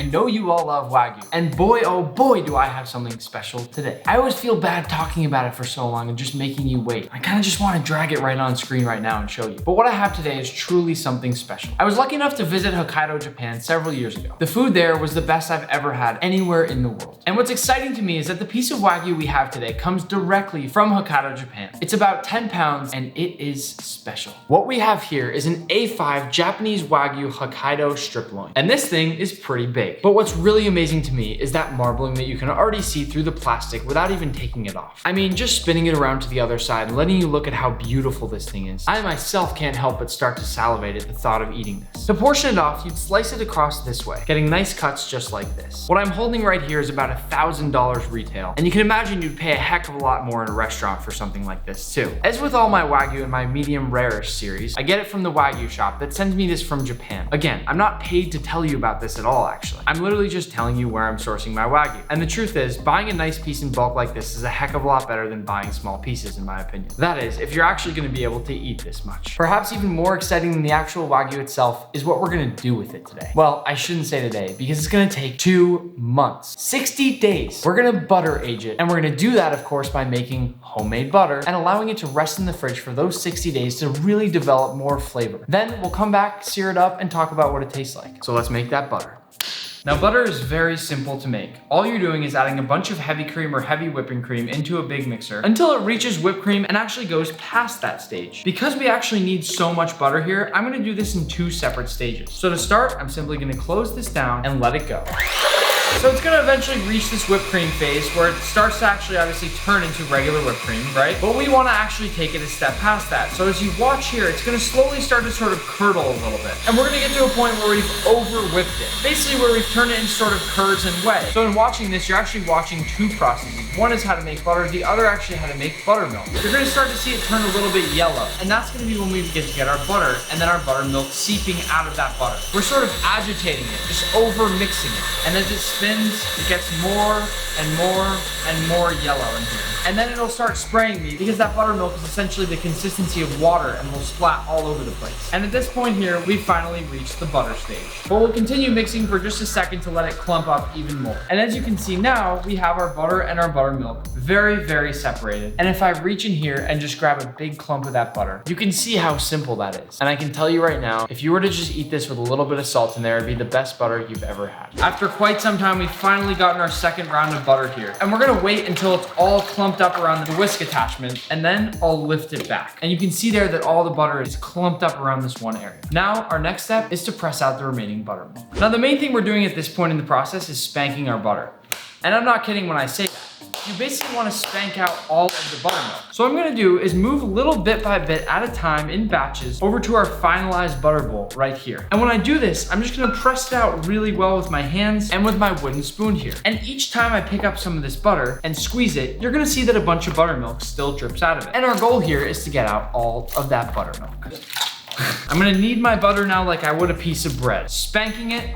I know you all love Wagyu, and boy, oh boy, do I have something special today. I always feel bad talking about it for so long and just making you wait. I kind of just want to drag it right on screen right now and show you. But what I have today is truly something special. I was lucky enough to visit Hokkaido, Japan several years ago. The food there was the best I've ever had anywhere in the world. And what's exciting to me is that the piece of Wagyu we have today comes directly from Hokkaido, Japan. It's about 10 pounds and it is special. What we have here is an A5 Japanese Wagyu Hokkaido strip loin. And this thing is pretty big. But what's really amazing to me is that marbling that you can already see through the plastic without even taking it off. I mean, just spinning it around to the other side and letting you look at how beautiful this thing is. I myself can't help but start to salivate at the thought of eating this. To portion it off, you'd slice it across this way, getting nice cuts just like this. What I'm holding right here is about $1,000 retail, and you can imagine you'd pay a heck of a lot more in a restaurant for something like this too. As with all my Wagyu in my medium rarish series, I get it from the Wagyu shop that sends me this from Japan. Again, I'm not paid to tell you about this at all actually. I'm literally just telling you where I'm sourcing my Wagyu. And the truth is, buying a nice piece in bulk like this is a heck of a lot better than buying small pieces in my opinion. That is, if you're actually gonna be able to eat this much. Perhaps even more exciting than the actual Wagyu itself is what we're gonna do with it today. Well, I shouldn't say today because it's gonna take 2 months, 60 days. We're gonna butter age it, and we're gonna do that of course by making homemade butter and allowing it to rest in the fridge for those 60 days to really develop more flavor. Then we'll come back, sear it up, and talk about what it tastes like. So let's make that butter. Now butter is very simple to make. All you're doing is adding a bunch of heavy cream or heavy whipping cream into a big mixer until it reaches whipped cream and actually goes past that stage. Because we actually need so much butter here, I'm gonna do this in 2 separate stages. So to start, I'm simply gonna close this down and let it go. So it's gonna eventually reach this whipped cream phase where it starts to actually obviously turn into regular whipped cream, right? But we wanna actually take it a step past that. So as you watch here, it's gonna slowly start to sort of curdle a little bit. And we're gonna get to a point where we've over whipped it. Basically where we've turned it into sort of curds and whey. So in watching this, you're actually watching 2 processes. One is how to make butter, the other actually how to make buttermilk. You're gonna start to see it turn a little bit yellow. And that's gonna be when we get to get our butter and then our buttermilk seeping out of that butter. We're sort of agitating it, just over mixing it. And as it spins, it gets more and more and more yellow in here. And then it'll start spraying me because that buttermilk is essentially the consistency of water and will splat all over the place. And at this point here, we've finally reached the butter stage. But we'll continue mixing for just a second to let it clump up even more. And as you can see now, we have our butter and our buttermilk very, very separated. And if I reach in here and just grab a big clump of that butter, you can see how simple that is. And I can tell you right now, if you were to just eat this with a little bit of salt in there, it'd be the best butter you've ever had. After quite some time, we've finally gotten our second round of butter here. And we're gonna wait until it's all clumped up around the whisk attachment, and then I'll lift it back. And you can see there that all the butter is clumped up around this one area. Now, our next step is to press out the remaining buttermilk. Now, the main thing we're doing at this point in the process is spanking our butter. And I'm not kidding when I say that. You basically want to spank out all of the buttermilk. So what I'm gonna do is move a little bit by bit at a time in batches over to our finalized butter bowl right here. And when I do this, I'm just gonna press it out really well with my hands and with my wooden spoon here. And each time I pick up some of this butter and squeeze it, you're gonna see that a bunch of buttermilk still drips out of it. And our goal here is to get out all of that buttermilk. I'm gonna knead my butter now like I would a piece of bread, spanking it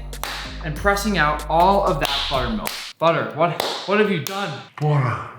and pressing out all of that buttermilk. Butter, what have you done? Butter.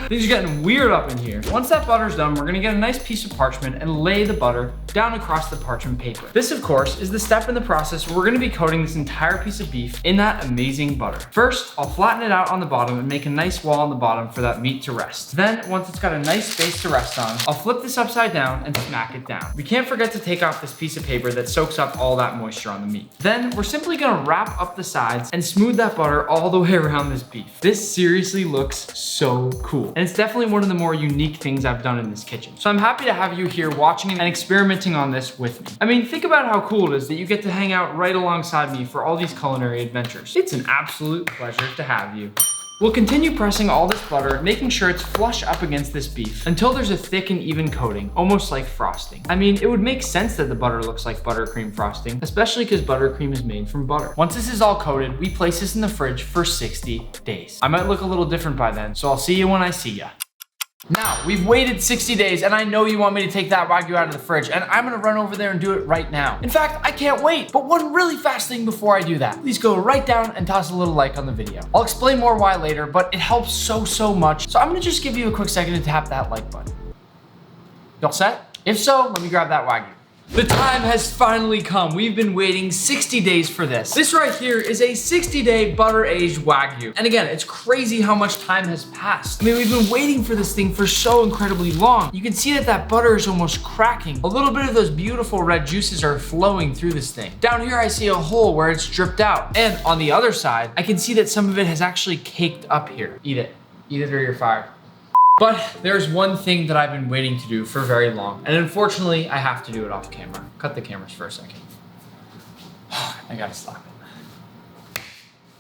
Things are getting weird up in here. Once that butter's done, we're gonna get a nice piece of parchment and lay the butter down across the parchment paper. This, of course, is the step in the process where we're gonna be coating this entire piece of beef in that amazing butter. First, I'll flatten it out on the bottom and make a nice wall on the bottom for that meat to rest. Then, once it's got a nice space to rest on, I'll flip this upside down and smack it down. We can't forget to take off this piece of paper that soaks up all that moisture on the meat. Then, we're simply gonna wrap up the sides and smooth that butter all the way around this beef. This seriously looks so cool. And it's definitely one of the more unique things I've done in this kitchen. So I'm happy to have you here watching and experimenting on this with me. I mean, think about how cool it is that you get to hang out right alongside me for all these culinary adventures. It's an absolute pleasure to have you. We'll continue pressing all this butter, making sure it's flush up against this beef until there's a thick and even coating, almost like frosting. I mean, it would make sense that the butter looks like buttercream frosting, especially because buttercream is made from butter. Once this is all coated, we place this in the fridge for 60 days. I might look a little different by then, so I'll see you when I see ya. Now, we've waited 60 days and I know you want me to take that Wagyu out of the fridge and I'm gonna run over there and do it right now. In fact, I can't wait. But one really fast thing before I do that, please go right down and toss a little like on the video. I'll explain more why later, but it helps so much. So I'm gonna just give you a quick second to tap that like button. Y'all set? If so, let me grab that Wagyu. The time has finally come. We've been waiting 60 days for this. This right here is a 60-day butter-aged Wagyu. And again, it's crazy how much time has passed. I mean, we've been waiting for this thing for so incredibly long. You can see that butter is almost cracking. A little bit of those beautiful red juices are flowing through this thing. Down here, I see a hole where it's dripped out. And on the other side, I can see that some of it has actually caked up here. Eat it. Eat it or you're fired. But there's one thing that I've been waiting to do for very long, and unfortunately, I have to do it off camera. Cut the cameras for a second. I gotta stop it.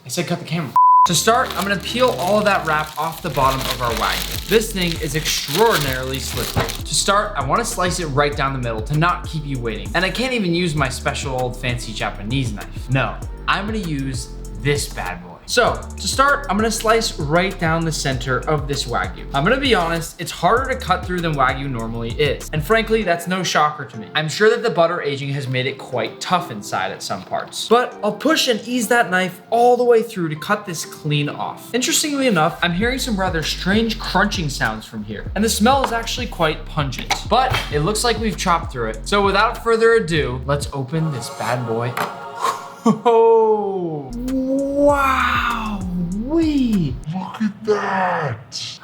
I said cut the camera. To start, I'm gonna peel all of that wrap off the bottom of our Wagyu. This thing is extraordinarily slippery. To start, I wanna slice it right down the middle to not keep you waiting. And I can't even use my special old fancy Japanese knife. No, I'm gonna use this bad boy. So, to start, I'm gonna slice right down the center of this Wagyu. I'm gonna be honest, it's harder to cut through than Wagyu normally is. And frankly, that's no shocker to me. I'm sure that the butter aging has made it quite tough inside at some parts. But I'll push and ease that knife all the way through to cut this clean off. Interestingly enough, I'm hearing some rather strange crunching sounds from here. And the smell is actually quite pungent. But it looks like we've chopped through it. So without further ado, let's open this bad boy. Oh, wow, wee. Look at that.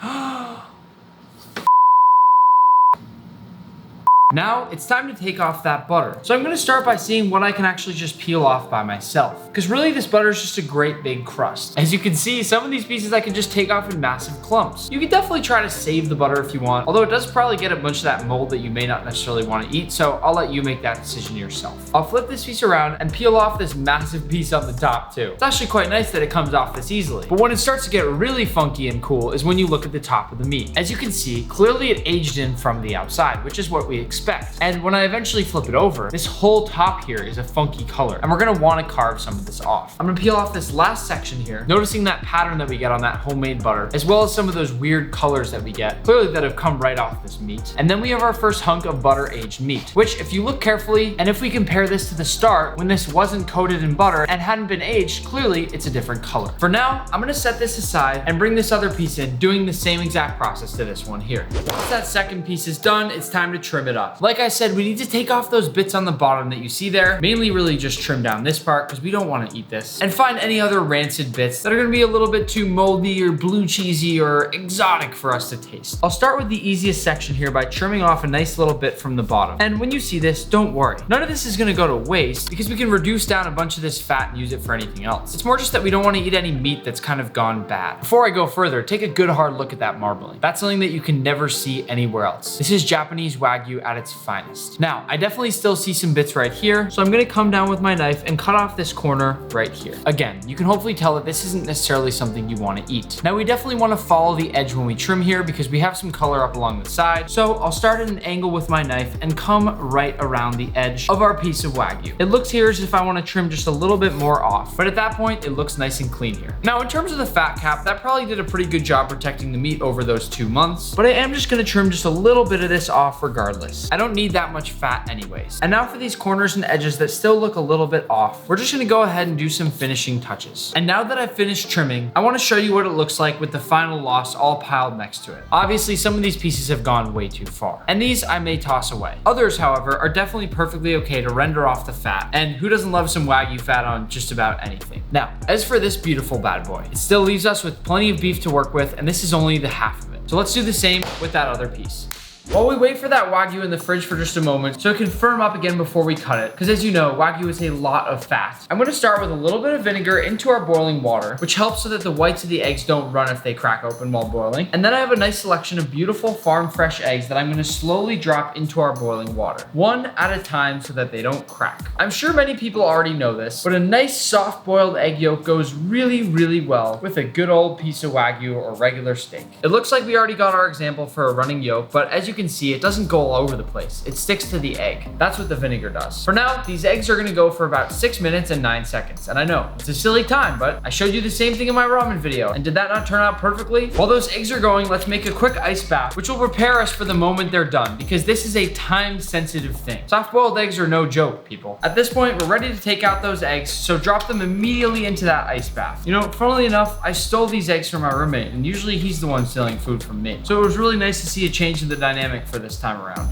Now it's time to take off that butter. So I'm gonna start by seeing what I can actually just peel off by myself. Because really this butter is just a great big crust. As you can see, some of these pieces I can just take off in massive clumps. You can definitely try to save the butter if you want, although it does probably get a bunch of that mold that you may not necessarily want to eat, so I'll let you make that decision yourself. I'll flip this piece around and peel off this massive piece on the top too. It's actually quite nice that it comes off this easily. But when it starts to get really funky and cool is when you look at the top of the meat. As you can see, clearly it aged in from the outside, which is what we expect. And when I eventually flip it over, this whole top here is a funky color, and we're gonna wanna carve some of this off. I'm gonna peel off this last section here, noticing that pattern that we get on that homemade butter, as well as some of those weird colors that we get, clearly that have come right off this meat. And then we have our first hunk of butter aged meat, which if you look carefully, and if we compare this to the start, when this wasn't coated in butter and hadn't been aged, clearly it's a different color. For now, I'm gonna set this aside and bring this other piece in, doing the same exact process to this one here. Once that second piece is done, it's time to trim it up. Like I said, we need to take off those bits on the bottom that you see there, mainly really just trim down this part because we don't want to eat this, and find any other rancid bits that are going to be a little bit too moldy or blue cheesy or exotic for us to taste. I'll start with the easiest section here by trimming off a nice little bit from the bottom. And when you see this, don't worry. None of this is going to go to waste because we can reduce down a bunch of this fat and use it for anything else. It's more just that we don't want to eat any meat that's kind of gone bad. Before I go further, take a good hard look at that marbling. That's something that you can never see anywhere else. This is Japanese Wagyu at its finest. Now, I definitely still see some bits right here, so I'm gonna come down with my knife and cut off this corner right here. Again, you can hopefully tell that this isn't necessarily something you wanna eat. Now, we definitely wanna follow the edge when we trim here because we have some color up along the side, so I'll start at an angle with my knife and come right around the edge of our piece of Wagyu. It looks here as if I wanna trim just a little bit more off, but at that point, it looks nice and clean here. Now, in terms of the fat cap, that probably did a pretty good job protecting the meat over those 2 months, but I am just gonna trim just a little bit of this off regardless. I don't need that much fat anyways. And now for these corners and edges that still look a little bit off, we're just gonna go ahead and do some finishing touches. And now that I've finished trimming, I wanna show you what it looks like with the final loss all piled next to it. Obviously, some of these pieces have gone way too far, and these I may toss away. Others, however, are definitely perfectly okay to render off the fat, and who doesn't love some Wagyu fat on just about anything? Now, as for this beautiful bad boy, it still leaves us with plenty of beef to work with, and this is only the half of it. So let's do the same with that other piece. While we wait for that Wagyu in the fridge for just a moment so it can firm up again before we cut it, because as you know, Wagyu is a lot of fat. I'm gonna start with a little bit of vinegar into our boiling water, which helps so that the whites of the eggs don't run if they crack open while boiling. And then I have a nice selection of beautiful farm fresh eggs that I'm gonna slowly drop into our boiling water, one at a time so that they don't crack. I'm sure many people already know this, but a nice soft boiled egg yolk goes really, really well with a good old piece of Wagyu or regular steak. It looks like we already got our example for a running yolk, but as you can see, it doesn't go all over the place. It sticks to the egg. That's what the vinegar does. For now, these eggs are gonna go for about 6 minutes and 9 seconds. And I know, it's a silly time, but I showed you the same thing in my ramen video. And did that not turn out perfectly? While those eggs are going, let's make a quick ice bath, which will prepare us for the moment they're done, because this is a time-sensitive thing. Soft-boiled eggs are no joke, people. At this point, we're ready to take out those eggs, so drop them immediately into that ice bath. You know, funnily enough, I stole these eggs from my roommate, and usually he's the one stealing food from me. So it was really nice to see a change in the dynamic for this time around.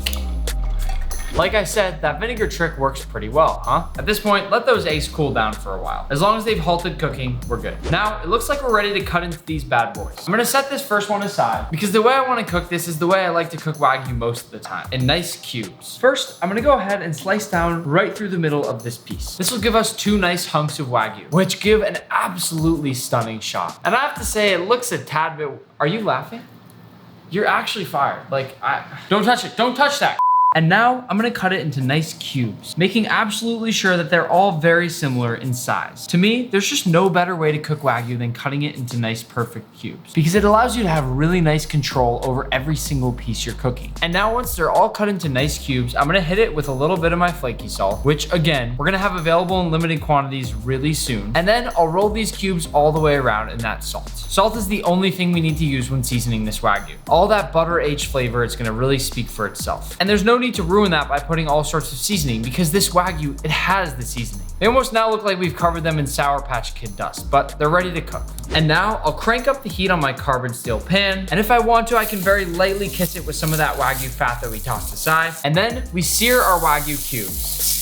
Like I said, that vinegar trick works pretty well, huh? At this point, let those eggs cool down for a while. As long as they've halted cooking, we're good. Now, it looks like we're ready to cut into these bad boys. I'm gonna set this first one aside because the way I wanna cook this is the way I like to cook Wagyu most of the time, in nice cubes. First, I'm gonna go ahead and slice down right through the middle of this piece. This will give us 2 nice hunks of Wagyu, which give an absolutely stunning shot. And I have to say, it looks a tad bit, are you laughing? You're actually fired. Like, don't touch it, don't touch that. And now I'm gonna cut it into nice cubes, making absolutely sure that they're all very similar in size. To me, there's just no better way to cook Wagyu than cutting it into nice perfect cubes because it allows you to have really nice control over every single piece you're cooking. And now once they're all cut into nice cubes, I'm gonna hit it with a little bit of my flaky salt, which again, we're gonna have available in limited quantities really soon. And then I'll roll these cubes all the way around in that salt. Salt is the only thing we need to use when seasoning this Wagyu. All that butter-aged flavor is gonna really speak for itself. And there's no need to ruin that by putting all sorts of seasoning because this Wagyu, it has the seasoning. They almost now look like we've covered them in Sour Patch Kid dust, but they're ready to cook. And now I'll crank up the heat on my carbon steel pan. And if I want to, I can very lightly kiss it with some of that Wagyu fat that we tossed aside. And then we sear our Wagyu cubes.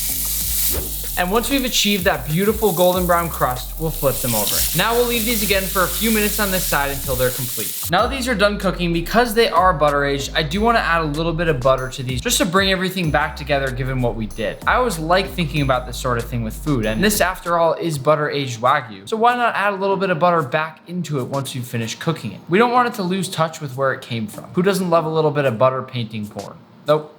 And once we've achieved that beautiful golden brown crust, we'll flip them over. Now we'll leave these again for a few minutes on this side until they're complete. Now that these are done cooking, because they are butter aged, I do want to add a little bit of butter to these just to bring everything back together given what we did. I always like thinking about this sort of thing with food, and this after all is butter aged Wagyu. So why not add a little bit of butter back into it once you finish cooking it? We don't want it to lose touch with where it came from. Who doesn't love a little bit of butter painting porn? Nope.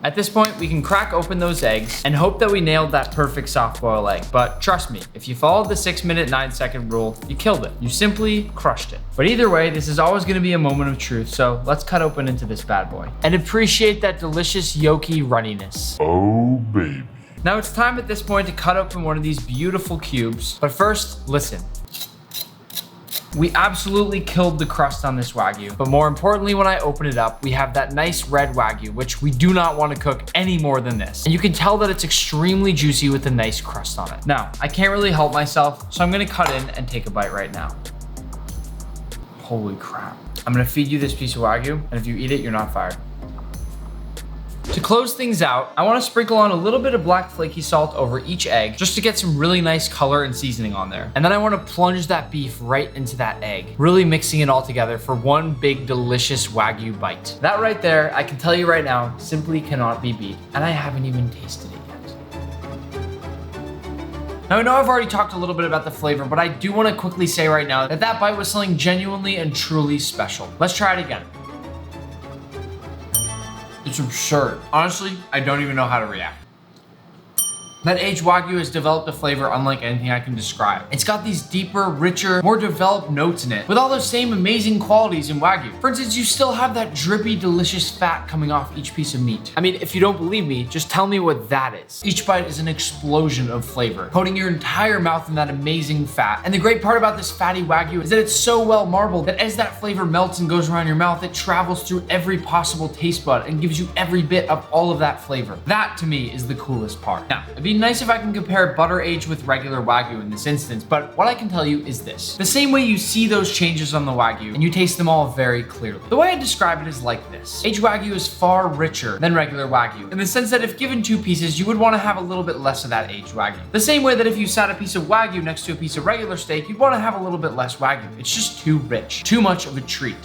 At this point, we can crack open those eggs and hope that we nailed that perfect soft boil egg. But trust me, if you followed the 6-minute, 9-second rule, you killed it. You simply crushed it. But either way, this is always gonna be a moment of truth, so let's cut open into this bad boy and appreciate that delicious yolky runniness. Oh, baby. Now it's time at this point to cut open one of these beautiful cubes. But first, listen. We absolutely killed the crust on this Wagyu, but more importantly, when I open it up, we have that nice red Wagyu, which we do not want to cook any more than this. And you can tell that it's extremely juicy with a nice crust on it. Now, I can't really help myself, so I'm gonna cut in and take a bite right now. Holy crap. I'm gonna feed you this piece of Wagyu, and if you eat it, you're not fired. To close things out, I want to sprinkle on a little bit of black flaky salt over each egg just to get some really nice color and seasoning on there. And then I want to plunge that beef right into that egg, really mixing it all together for one big delicious Wagyu bite. That right there, I can tell you right now, simply cannot be beat. And I haven't even tasted it yet. Now I know I've already talked a little bit about the flavor, but I do want to quickly say right now that that bite was something genuinely and truly special. Let's try it again. It's absurd. Honestly, I don't even know how to react. That aged Wagyu has developed a flavor unlike anything I can describe. It's got these deeper, richer, more developed notes in it, with all those same amazing qualities in Wagyu. For instance, you still have that drippy, delicious fat coming off each piece of meat. I mean, if you don't believe me, just tell me what that is. Each bite is an explosion of flavor, coating your entire mouth in that amazing fat. And the great part about this fatty Wagyu is that it's so well marbled that as that flavor melts and goes around your mouth, it travels through every possible taste bud and gives you every bit of all of that flavor. That, to me, is the coolest part. Now, it'd be nice if I can compare butter aged with regular Wagyu in this instance, but what I can tell you is this. The same way you see those changes on the Wagyu and you taste them all very clearly. The way I describe it is like this. Aged Wagyu is far richer than regular Wagyu in the sense that if given 2 pieces, you would want to have a little bit less of that aged Wagyu. The same way that if you sat a piece of Wagyu next to a piece of regular steak, you'd want to have a little bit less Wagyu. It's just too rich, too much of a treat.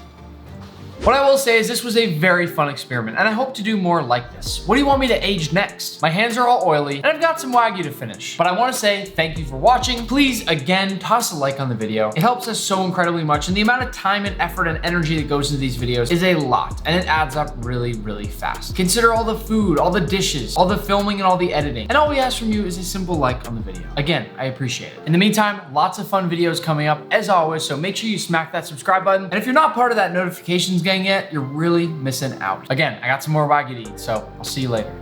What I will say is this was a very fun experiment, and I hope to do more like this. What do you want me to age next? My hands are all oily, and I've got some Wagyu to finish. But I want to say thank you for watching. Please, again, toss a like on the video. It helps us so incredibly much, and the amount of time and effort and energy that goes into these videos is a lot, and it adds up really, really fast. Consider all the food, all the dishes, all the filming, and all the editing. And all we ask from you is a simple like on the video. Again, I appreciate it. In the meantime, lots of fun videos coming up, as always, so make sure you smack that subscribe button. And if you're not part of that notifications gang yet, you're really missing out. Again, I got some more Wagyu to eat, so I'll see you later.